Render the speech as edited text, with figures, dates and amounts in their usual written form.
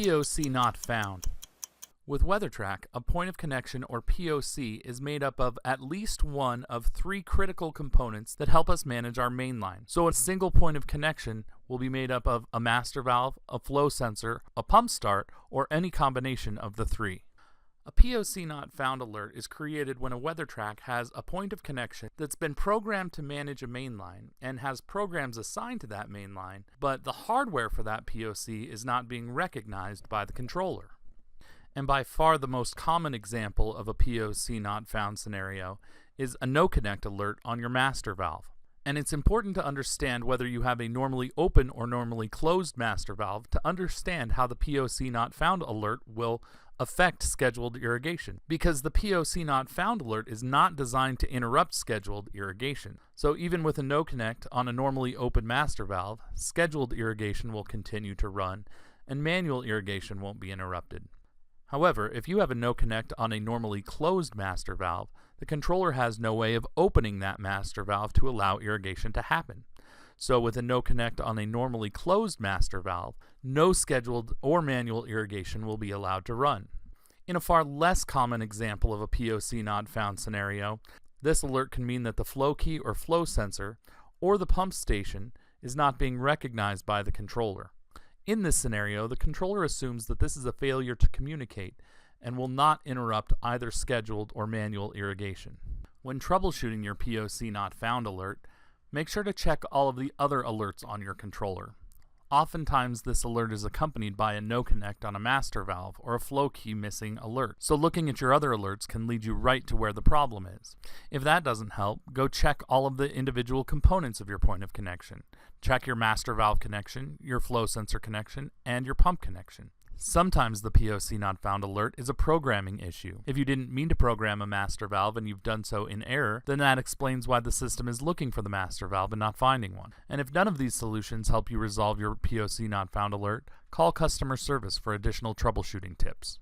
POC Not Found. With WeatherTrack, a point of connection, or POC, is made up of at least one of three critical components that help us manage our mainline. So a single point of connection will be made up of a master valve, a flow sensor, a pump start, or any combination of the three. A POC Not Found alert is created when a WeatherTrack has a point of connection that's been programmed to manage a mainline and has programs assigned to that mainline, but the hardware for that POC is not being recognized by the controller. And by far the most common example of a POC Not Found scenario is a no-connect alert on your master valve. And it's important to understand whether you have a normally open or normally closed master valve to understand how the POC Not Found alert will affect scheduled irrigation, because the POC Not Found alert is not designed to interrupt scheduled irrigation. So even with a no connect on a normally open master valve, scheduled irrigation will continue to run and manual irrigation won't be interrupted. However, if you have a no connect on a normally closed master valve, the controller has no way of opening that master valve to allow irrigation to happen. So with a no connect on a normally closed master valve, no scheduled or manual irrigation will be allowed to run. In a far less common example of a POC Not Found scenario, this alert can mean that the flow key or flow sensor or the pump station is not being recognized by the controller. In this scenario, the controller assumes that this is a failure to communicate and will not interrupt either scheduled or manual irrigation. When troubleshooting your POC Not Found alert, make sure to check all of the other alerts on your controller. Oftentimes this alert is accompanied by a no connect on a master valve or a flow key missing alert, so looking at your other alerts can lead you right to where the problem is. If that doesn't help, go check all of the individual components of your point of connection. Check your master valve connection, your flow sensor connection, and your pump connection. Sometimes the POC Not Found alert is a programming issue. If you didn't mean to program a master valve and you've done so in error, then that explains why the system is looking for the master valve and not finding one. And if none of these solutions help you resolve your POC Not Found alert, call customer service for additional troubleshooting tips.